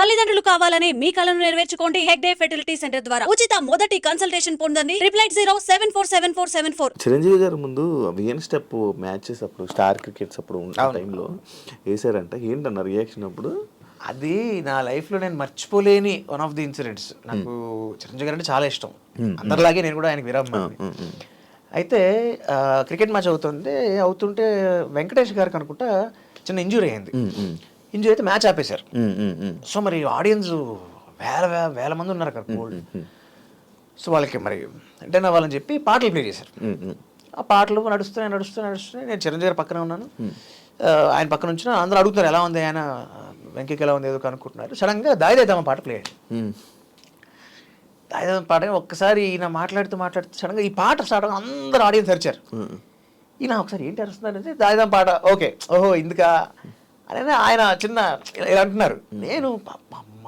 తల్లిదండ్రులు కావాలని మీ కలను నెరవేర్చుకోండి హెగ్డే ఫెర్టిలిటీ సెంటర్ ద్వారా ఉచిత మొదటి కన్సల్టేషన్ పొందండి 88074747474. చిరంజీవి గారు ముందు విఎన్ స్టెప్ మ్యాచెస్ అప్పుడు స్టార్ క్రికెట్స్ అప్పుడు ఉన్న టైంలో వేసారంట, ఏంటన్న రియాక్షన్ అప్పుడు? అది నా లైఫ్లో నేను మర్చిపోలేని వన్ ఆఫ్ ది ఇన్సిడెంట్స్. నాకు చిరంజీవి గారు అంటే చాలా ఇష్టం, అందరిలాగే నేను కూడా ఆయనకి విరామని. అయితే క్రికెట్ మ్యాచ్ అవుతుంటే వెంకటేష్ గారికి అనుకుంటా చిన్న ఇంజురీ అయింది. ఇంజురీ అయితే మ్యాచ్ ఆపేశారు. సో మరి ఆడియన్స్ వేల మంది ఉన్నారు అక్కడ గోల్డ్. సో వాళ్ళకి మరి ఎంటర్టైన్ అవ్వాలని చెప్పి పాటలు ప్లే చేశారు. ఆ పాటలు నడుస్తున్నాయి. నేను చిరంజీవి గారి పక్కనే ఉన్నాను, ఆయన పక్కన నుంచి అందరూ అడుగుతున్నారు ఎలా ఉంది ఆయన, వెంకయ్యకి ఎలా ఉంది ఏదో కనుక్కుంటున్నారు. సడన్గా దాయిదైతామా పాట ప్లే అయ్యింది. దాయిదైతామా పాట ఒక్కసారి ఈయన మాట్లాడుతూ సడన్గా ఈ పాట స్టార్ట్ అందరూ ఆడియన్స్ అరిచారు. ఈయన ఒకసారి ఏంటి అరుస్తున్నారంటే దాయిదాం పాట, ఓకే ఓహో ఇందుకా అనేది ఆయన చిన్న ఇలా అంటున్నారు. నేను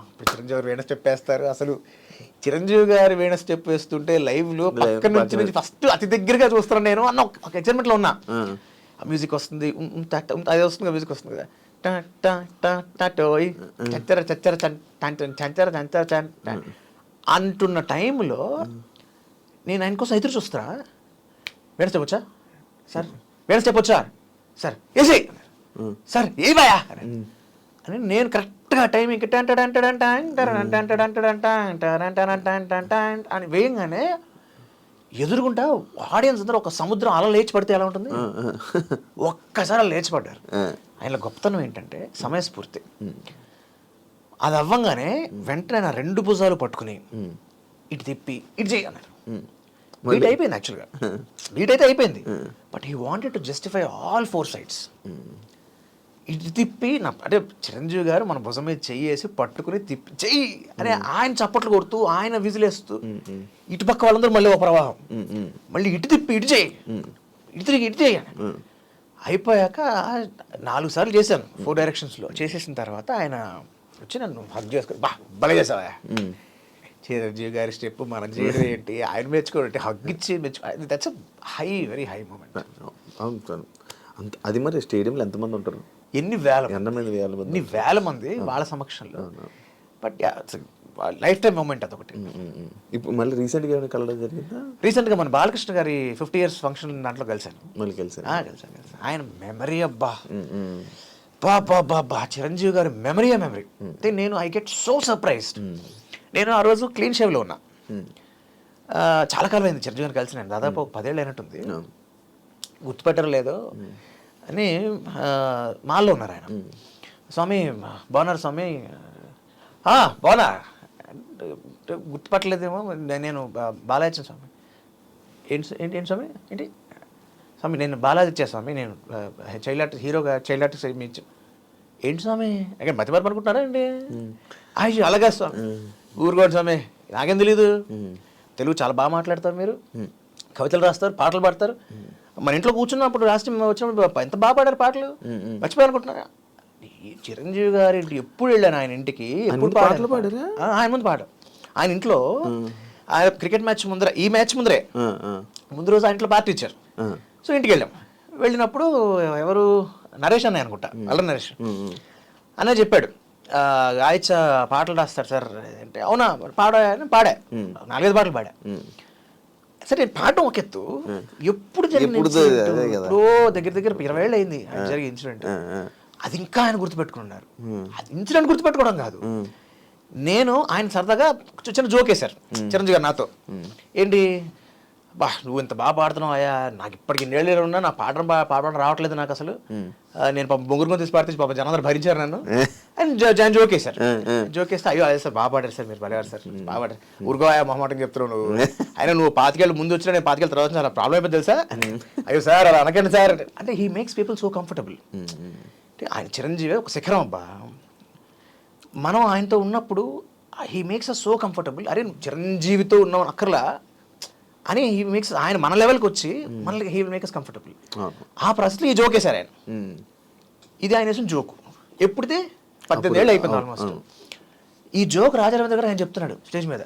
ఇప్పుడు చిరంజీవి గారు వీణ స్టెప్ వేస్తారు, అసలు చిరంజీవి గారు వీణ స్టెప్ వేస్తుంటే లైవ్లో పక్క నుంచి ఫస్ట్ అతి దగ్గరగా చూస్తున్నాను నేను అన్న ఒక ఎక్సైట్మెంట్లో ఉన్నా. ఆ మ్యూజిక్ వస్తుంది, అదే వస్తుంది, మ్యూజిక్ వస్తుంది కదా, అంటున్న టైంలో నేను ఆయన కోసం ఎదురు చూస్తున్నా. వీణ స్టెప్ వచ్చా సార్, వీణ స్టెప్ వచ్చా సార్, వేసి సార్ ఏ బాయా అని నేను కరెక్ట్గా టైంకి అని వేయంగానే ఎదురుకుంటా ఆడియన్స్ అందరూ ఒక సముద్రం అలా లేచి పడితే ఎలా ఉంటుంది, ఒక్కసారి అలా లేచి పడ్డారు. ఆయన గొప్పతనం ఏంటంటే సమయస్ఫూర్తి. అది అవ్వంగానే వెంటనే నా రెండు భుజాలు పట్టుకుని ఇటు తిప్పి ఇటు చేయన్నారు. బీట్ అయిపోయింది, యాక్చువల్గా బీట్ అయితే అయిపోయింది, but he wanted to justify all four sides. ఇటు తిప్పి అంటే చిరంజీవి గారు మన భుజం మీద చెయ్యేసి పట్టుకుని తిప్పి చెయ్యి అని ఆయన చప్పట్లు కొడుతూ ఆయన విజిలేస్తూ ఇటు పక్క వాళ్ళందరూ మళ్ళీ ఒక ప్రవాహం, మళ్ళీ ఇటు తిప్పి ఇటు చేయి, ఇటు తిరిగి ఇటు చేయి అయిపోయాక 4 సార్లు చేశాను 4 డైరెక్షన్స్లో. చేసేసిన తర్వాత ఆయన వచ్చి నన్ను హగ్ చేసుకుని భలే చేసావా, చిరంజీవి గారి స్టెప్ మనం చేయడం ఏంటి, ఆయన మెచ్చుకోవడం హగ్ ఇచ్చి that's high, very high moment. అంత అది మరి స్టేడియంలో ఎంతమంది ఉంటారు? ఎన్ని వేల మంది వాళ్ళ సమక్షంలో. బట్ లైఫ్ టైం మూమెంట్ అదొకటి. ఇప్పుడు మళ్ళీ రీసెంట్గా కలవడం జరిగిందా? రీసెంట్గా మన బాలకృష్ణ గారి 50 years ఫంక్షన్ దాంట్లో కలిశాను. మళ్ళీ కలిసాను. ఆయన మెమరీ అబ్బా బా చిరంజీవి గారి మెమరీ అంటే నేను ఐ గెట్ సో సర్ప్రైజ్డ్. నేను ఆ రోజు క్లీన్ షేవ్లో ఉన్నా, చాలా కాలం అయింది చిరంజీవి గారిని కలిసి, నేను దాదాపు ఒక 10 ఏళ్ళు అయినట్టుంది, గుర్తుపెట్టరు లేదో అని. మాల్లో ఉన్నారు ఆయన. స్వామి బాగున్నారు స్వామి, బాగున్నా గుర్తుపట్టలేదేమో, నేను బాలాజీ స్వామి. ఏంటి స్వామి, ఏంటి స్వామి, నేను బాలాజీ ఇచ్చా స్వామి, నేను చైల్డ్ ఆర్టిస్ట్, హీరోగా చైల్డ్ ఆర్టిస్ట్ మీ ఇచ్చా. ఏంటి స్వామి అక్కడ మతిమరపు అనుకుంటున్నారా అండి? అలాగే స్వామి, ఊరుకోండి స్వామి, నాకేం తెలీదు, తెలుగు చాలా బాగా మాట్లాడతారు మీరు, కవితలు రాస్తారు, పాటలు పాడతారు, మన ఇంట్లో కూర్చున్నప్పుడు రాష్ట్రం వచ్చినప్పుడు ఎంత బాగా పాడారు పాటలు, మర్చిపోయి అనుకుంటున్నారా? చిరంజీవి గారి ఎప్పుడు వెళ్ళాను ఆయన ఇంటికి, ఎప్పుడు పాటలు పాడారు ఆయన ముందు పాట. ఆయన ఇంట్లో ఆయన క్రికెట్ మ్యాచ్ ముందర, ఈ మ్యాచ్ ముందు రోజు ఆయన ఇంట్లో పార్టీ ఇచ్చారు. సో ఇంటికి వెళ్ళాం. వెళ్ళినప్పుడు ఎవరు నరేష్ అన్నయ్య అనుకుంటా, అల్ల నరేష్ అన్న చెప్పాడు, గాయచ పాటలు రాస్తారు సార్ అంటే. అవునా పాడా 4-5 పాటలు పాడా. సరే నేను పాడటం ఒక ఎత్తు, ఎప్పుడు దగ్గర 20 ఏళ్ళు అయింది జరిగే ఇన్సిడెంట్. అది ఇంకా ఆయన గుర్తుపెట్టుకున్నారు. అది ఇన్సిడెంట్ గుర్తుపెట్టుకోవడం కాదు, నేను ఆయన సరదాగా చిన్న జోక్ వేశారు చిరంజీవి గారు నాతో. ఏంటి నువ్వు ఇంత బాగా పాడుతున్నావు అయ్యా, నాకు ఇప్పటికి 2 ఏళ్ళు ఉన్నా నా పాడడం రావట్లేదు నాకు అసలు, నేను బొంగురుకొని తీసి పాడితే జనాలు భరించారు నన్ను అని జోక్ వేశారు. జోక్ వేస్తే అయ్యో అదే సార్ బాగా పాడారు సార్, మీరు పడేవారు సార్, బాగా పాడారు, ఊరుకో మొహమాటం చెప్తున్నావు నువ్వు, అయినా నువ్వు 5 ఏళ్ళు ముందు వచ్చినా నేను 5 ఏళ్ళ తర్వాత చాలా ప్రాబ్లం అయిపోయింది తెలుసా, అయ్యో సార్ అలా అనకండి సార్ అంటే. He makes people so comfortable. అంటే ఆయన చిరంజీవి ఒక శిఖరం అబ్బా, మనం ఆయనతో ఉన్నప్పుడు he makes us so comfortable. అరే చిరంజీవితో ఉన్నాం అక్కర్లా అని హీ మేక్స్, ఆయన మన లెవెల్కి వచ్చి మనకి హీ మేక్ అస్ కంఫర్టబుల్. ఆ పరిస్థితిలో ఈ జోక్ వేశారు ఆయన. ఇది ఆయన వేసిన జోకు ఎప్పుడితే 18 ఏళ్ళు అయిపోయింది ఆల్మోస్ట్. ఈ జోక్ రాజారావు దగ్గర ఆయన చెప్తున్నాడు స్టేజ్ మీద.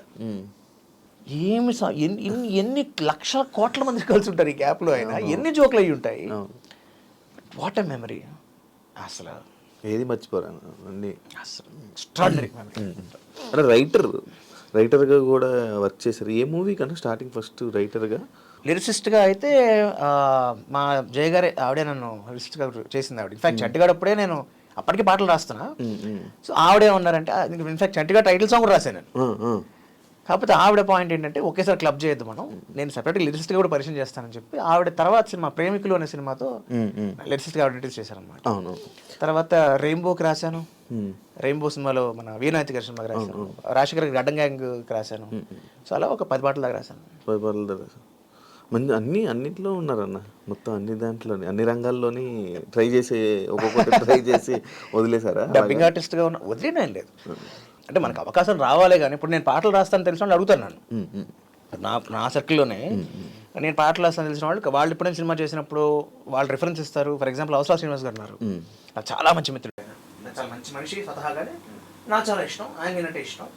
ఏమి ఎన్ని లక్షల కోట్ల మంది కలిసి ఉంటారు ఈ గ్యాప్లో, ఆయన ఎన్ని జోకులు అయ్యి ఉంటాయి. వాట్ ఎ మెమరీ అసలు. ఏది మర్చిపోరా అన్ని. ఎక్స్ట్రాడినరీ. అంటే రైటర్గా కూడా వర్క్ చేశారు. ఏ మూవీ కన్నా స్టార్టింగ్ ఫస్ట్ రైటర్గా? లిరిసిస్ట్గా అయితే మా జయ గారే, ఆవిడే నన్ను లిరిసిస్ట్గా చేసింది ఆవిడ. ఇన్ఫాక్ట్ చంటిగాడప్పుడే నేను అప్పటికి పాటలు రాస్తున్నా. సో ఆవిడే ఉన్నారంటే, ఇన్ఫాక్ట్ చంటిగా టైటిల్ సాంగ్ కూడా రాశాను నేను. కాకపోతే ఆవిడ పాయింట్ ఏంటంటే ఒకేసారి క్లబ్ చేయొద్దు మనం, నేను సెపరేట్గా లిరిసిస్ట్గా కూడా పరిచయం చేస్తానని చెప్పి ఆవిడ తర్వాత సినిమా ప్రేమికులు అనే సినిమాతో లిరిసిస్ట్గా ఆవిడ ఇంట్రడ్యూస్ చేశారనమాట. తర్వాత రెయిన్బోకి రాశాను. రెయిన్బో సినిమాలో మన వీణాయితీ గారి సినిమాకి రాశాను. రాజశేఖర్ గడ్డం గ్యాంగ్కి రాశాను. సో అలా ఒక 10 పాటల దాకా రాశాను. 10 పాటల దాకా రాశాను. మంచి అన్నింటిలో ఉన్నారన్న, మొత్తం అన్ని దాంట్లోని అన్ని రంగాల్లోని ట్రై చేసి ఒక్కొక్కటి ట్రై చేసి వదిలేసారా? డబ్బింగ్ ఆర్టిస్ట్గా ఉన్న వదిలేనా లేదు, అంటే మనకు అవకాశం రావాలే. కానీ ఇప్పుడు నేను పాటలు రాస్తాను తెలిసిన వాళ్ళు అడుగుతాను నన్ను, నా సర్కిల్లోనే నేను పాటలు రాస్తాను తెలిసిన వాళ్ళు ఎప్పుడైనా సినిమా చేసినప్పుడు వాళ్ళు రిఫరెన్స్ ఇస్తారు. ఫర్ ఎగ్జాంపుల్ అవసరం శ్రీనివాస్ గారు ఉన్నారు, నాకు చాలా మంచి మిత్రుడు, చాలా మంచి మనిషి స్వతహాగానే, నాకు చాలా ఇష్టం, ఆయన నేనంటే ఇష్టం,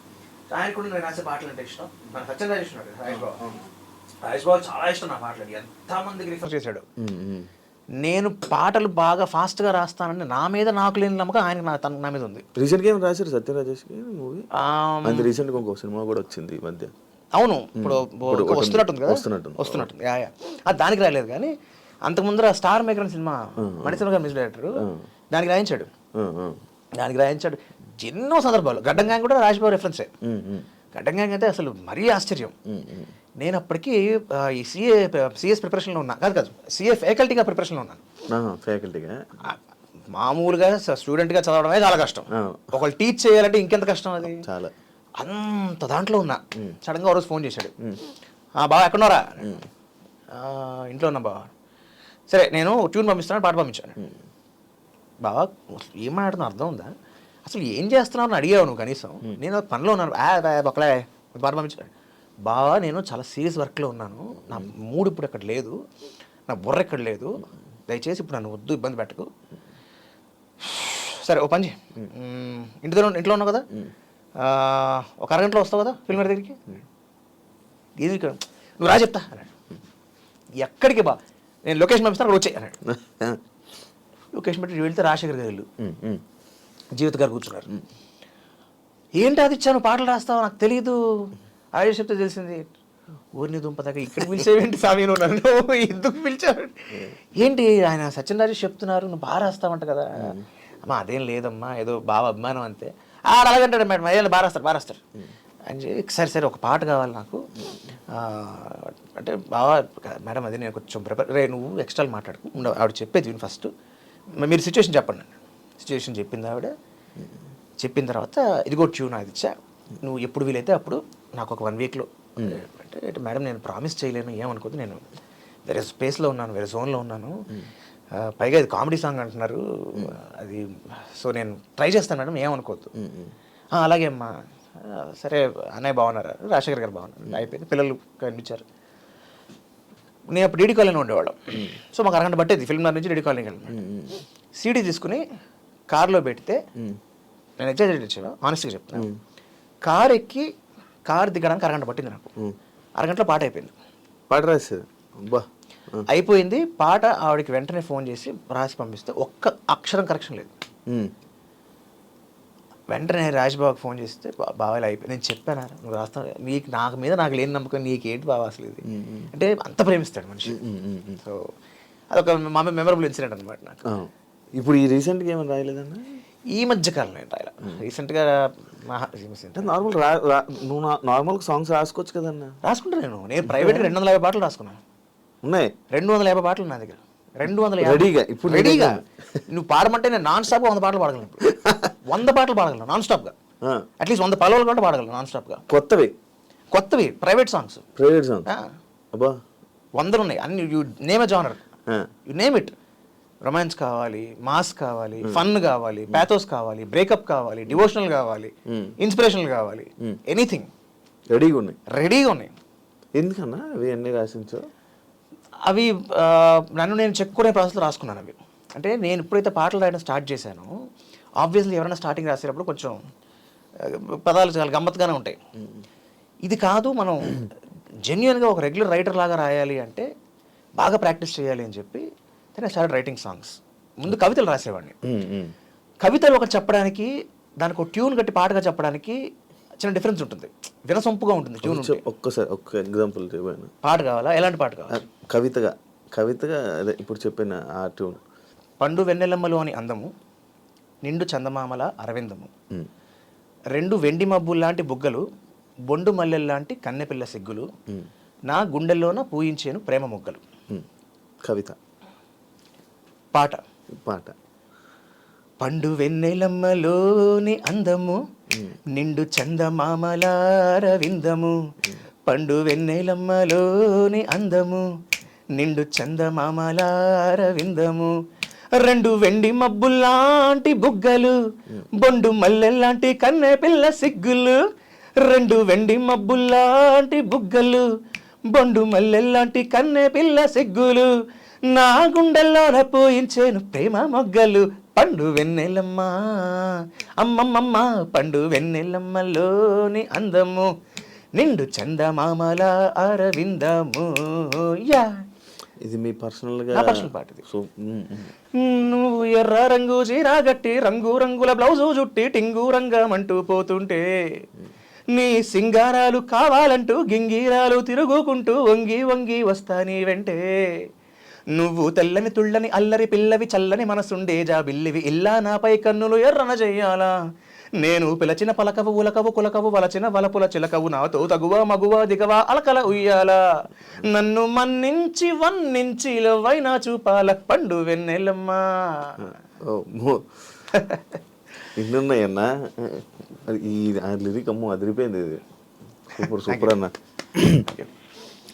ఆయన కూడా నేను రాసే పాటలు అంటే ఇష్టం. మన సత్యరాజ్ ఇష్టం, రాజేష్ బాబు చాలా ఇష్టం నా పాటలు, ఎంతమందికి రిఫర్ చేశాడు. నేను పాటలు బాగా ఫాస్ట్గా రాస్తానని నా మీద నాకు లేని నమ్మకం ఆయన నా మీద ఉంది. రీసెంట్గా ఏమైనా రాశారు సత్యరాజేష్కి మూవీ? అది రీసెంట్గా ఇంకో సినిమా కూడా వచ్చింది ఈ మధ్య. అవును, ఇప్పుడు వస్తున్నట్టుంది కదా, వస్తున్నట్టుంది. దానికి రాలేదు కానీ అంతకుముందర స్టార్ మేకర్ అనే సినిమా మణిశర్మ గారు మ్యూజిక్ డైరెక్టర్, దానికి రాయించాడు ఎన్నో సందర్భాలు. గడ్డం గ్యాంగ్ కూడా రాజబాబు రెఫరెన్సే. గడ్డం గ్యాంగ్ అయితే అసలు మరీ ఆశ్చర్యం. నేను అప్పటికి ఈ సిఎస్ ప్రిపరేషన్లో ఉన్నా, కాదు సిఏ ఫ్యాకల్టీగా ప్రిపరేషన్లో ఉన్నాను. ఫ్యాకల్టీగా మామూలుగా స్టూడెంట్గా చదవడమే చాలా కష్టం, ఒకళ్ళు టీచ్ చేయాలంటే ఇంకెంత కష్టం అది. చాలా అంత దాంట్లో ఉన్నా. సడన్గా ఒక రోజు ఫోన్ చేశాడు, బావ ఎక్కడున్నారా? ఇంట్లో ఉన్నా బావ. సరే నేను ట్యూన్ పంపిస్తాను, పాట పంపించాను. బావా ఏం మాట్లాడుతున్నా అర్థం ఉందా, అసలు ఏం చేస్తున్నావు అని అడిగావు నువ్వు కనీసం? నేను పనిలో ఉన్నాను, ఒకలే పాట పంపించాను. బావా నేను చాలా సీరియస్ వర్క్లో ఉన్నాను, నా మూడు ఇప్పుడు ఎక్కడ లేదు, నా బుర్ర ఎక్కడ లేదు, దయచేసి ఇప్పుడు నన్ను వద్దు, ఇబ్బంది పెట్టకు. సరే ఓ పని చేయి, ఇంట్లో ఉన్నావు కదా, ఒక అరగంటలో వస్తావు కదా ఫిల్మ్ దగ్గరికి, ఏది నువ్వు రా చెప్తా అన్నాడు. ఎక్కడికి బా, నేను లొకేషన్ పంపిస్తాను అక్కడ వచ్చాయి అన్నాడు. లొకేషన్ పెట్టి వెళ్తే రాజశేఖర్ గారు ఇల్లు, జీవిత గారు కూర్చున్నారు. ఏంటి అది ఇచ్చాను, పాటలు రాస్తావు, నాకు తెలియదు, ఆయుష్ చెప్తే తెలిసింది. ఊరిని దుంపదాకా ఇక్కడ పిలిచేవేంటి స్వామి, నువ్వు నన్ను ఎందుకు పిలిచావు? ఏంటి ఆయన సత్యన్ రాజేష్ చెప్తున్నారు, నువ్వు బాగా రాస్తావంట కదా. అమ్మా అదేం లేదమ్మా, ఏదో బాగా అభిమానం అంతే. అలాగంటాడు మేడం, అయ్యా బాగా రాస్తారు అని చెప్పి. సరే ఒక పాట కావాలి నాకు అంటే, బాగా మేడం అది నేను కొంచెం నువ్వు ఎక్స్ట్రా మాట్లాడుకు ఆవిడ చెప్పేది విను ఫస్ట్, మీరు సిచ్యువేషన్ చెప్పండి. సిచ్యువేషన్ చెప్పింది ఆవిడ. చెప్పిన తర్వాత ఇదిగో ట్యూన్ అది ఇచ్చా, నువ్వు ఎప్పుడు వీలైతే అప్పుడు నాకు ఒక 1 వీక్లో అంటే, మేడం నేను ప్రామిస్ చేయలేను, ఏమనుకోద్దు, నేను వేరే స్పేస్లో ఉన్నాను, వేరే జోన్లో ఉన్నాను, పైగా ఇది కామెడీ సాంగ్ అంటున్నారు అది, సో నేను ట్రై చేస్తాను మేడం, ఏమనుకోవద్దు. అలాగే అమ్మా, సరే అన్నయ్య బాగున్నారు, రాజశేఖర్ గారు బాగున్నారు, అయిపోయింది. పిల్లలు కనిపించారు. నేను అప్పుడు డీడీ కాలనీ ఉండేవాళ్ళం, సో మాకు అరగంట పట్టేది ఫిల్మ్ నుంచి డీడీ కాలనీకి వెళ్ళాను. సీడీ తీసుకుని కార్లో పెడితే, నేను ఎగ్జాక్ట్ ఇచ్చాను ఆనెస్ట్గా చెప్తాను, కార్ ఎక్కి కార్ దిగడానికి అరగంట పట్టింది నాకు. అరగంటలో పాట అయిపోయింది. పాట రాసేది అయిపోయింది పాట. ఆవిడకి వెంటనే ఫోన్ చేసి రాసి పంపిస్తే ఒక్క అక్షరం కరెక్షన్ లేదు. వెంటనే రాజ్బాబుకి ఫోన్ చేస్తే, బావాలు అయిపోయింది, నేను చెప్పాను నువ్వు రాస్తావు, నీకు నాకు లేని నమ్మకం నీకేంటి బావ అసలు ఇది అంటే, అంత ప్రేమిస్తాడు మనిషి. సో అదొక మెమరబుల్ ఇన్సిడెంట్ అనమాట నాకు. ఇప్పుడు ఈ రీసెంట్గా ఏమైనా రాయలేదన్నా? ఈ మధ్య కాలం నేను రాయలే. రీసెంట్గా నార్మల్ సాంగ్స్ రాసుకోవచ్చు కదన్నా. రాసుకుంటా నేను ప్రైవేట్గా 250 పాటలు రాసుకున్నాను. ఉన్నాయి 250 పాటలు నా దగ్గర, 250 రెడీగా. ఇప్పుడు రెడీగా నువ్వు పాడమంటే నేను నాన్ స్టాప్గా 100 పాటలు పాడగలను. 100 పాటలు పాడగలను నాన్ స్టాప్గా, అట్లీస్ట్ 100 పల్లవులు కూడా పాడగలను నాన్ స్టాప్గా. కొత్తవి ప్రైవేట్ సాంగ్స్ అబ్బా 100 ఉన్నాయి. అన్ని you name a genre, you name it. Romance కావాలి, మాస్ కావాలి, ఫన్ కావాలి, ప్యాథోస్ కావాలి, బ్రేకప్ కావాలి, డివోషనల్ కావాలి, ఇన్స్పిరేషనల్ కావాలి, ఎనీథింగ్ రెడీగా ఉన్నాయి. ఎందుకన్నా అవి అన్నీ రాసించో? అవి నన్ను నేను చెప్పుకునే ప్రాసెస్లో రాసుకున్నాను అవి. అంటే నేను ఎప్పుడైతే పాటలు రాయడం స్టార్ట్ చేశానో, ఆబ్వియస్లీ ఎవరైనా స్టార్టింగ్ రాసేటప్పుడు కొంచెం పదాలు చాలా గమ్మత్తుగానే ఉంటాయి. ఇది కాదు, మనం జెన్యున్గా ఒక రెగ్యులర్ రైటర్ లాగా రాయాలి అంటే బాగా ప్రాక్టీస్ చేయాలి అని చెప్పి నేను స్టార్ట్ రైటింగ్ సాంగ్స్. ముందు కవితలు రాసేవాడిని. కవితలు ఒకటి చెప్పడానికి దానికి ఒక ట్యూన్ కట్టి పాటగా చెప్పడానికి చిన్న డిఫరెన్స్ ఉంటుంది, వినసొంపుగా ఉంటుంది ట్యూన్ ఉంటే. ఒక్కసారి ఒక్క ఎగ్జాంపుల్ చెప్పాను. పాట కావాలా, ఎలాంటి పాట కావాలి? కవితగా అదే ఇప్పుడు చెప్పిన ఆ ట్యూన్. పండు వెన్నెలమ్మలోని అందము, నిండు చందమామల అరవిందము, రెండు వెండి మబ్బుల్లాంటి బుగ్గలు, బొండు మల్లెల్లాంటి కన్నెపిల్ల సిగ్గులు, నా గుండెల్లోన పూయించేను ప్రేమ మొగ్గలు. కవిత. పాట పండు వెన్నెలమ్మలోని అందము, నిండు చందమామల అరవిందము, పండు వెన్నెలమ్మలోని అందము, నిండు చందమామల అరవిందము, రెండు వెండి మబ్బుల్లాంటి బుగ్గలు, బొండు మల్లెల్లాంటి కన్నె పిల్ల సిగ్గులు, రెండు వెండి మబ్బుల్లాంటి బుగ్గలు, బొండు మల్లెల్లాంటి కన్నె పిల్ల సిగ్గులు, నా గుండెల్లోన పూయించేను ప్రేమ మొగ్గలు, పండు వెన్నెలమ్మ అమ్మమ్మమ్మ, పండు వెన్నెలమ్మలోని అందము, నిండు చందమామల అరవిందము. యా, ఇది మీ పర్సనల్గా నా పర్సనల్ పాట ఇది. సో నువ్వు ఎర్ర రంగు చీరా గట్టి, రంగు రంగుల బ్లౌజు చుట్టి, టింగు రంగమంటూ పోతుంటే, నీ సింగారాలు కావాలంటూ గింగీరాలు తిరుగుకుంటూ వంగి వంగి వస్తా నీ వెంటే, నువ్వు తెల్లని తుళ్ళని అల్లరి పిల్లవి, చల్లని మనసుండే జాబిల్లివి, ఇల్లా నాపై కన్నులు ఎర్రన చెయ్యాలా, నేను పిలచిన పలకవు ఉలకవు కులకవు, వలచిన వలపుల చిలకవు, నాతో తగువ మగువ దిగవా అలకల ఉయ్యాల, నన్ను మన్నించి వన్నించి లవ్వైనా చూపాల, పండు వెన్నెలమ్మ. ఇన్నున్నాయన్నా, ఈ లిరిక్ అమ్మో అదిరిపోయింది. ఇది సూపర్ అన్న.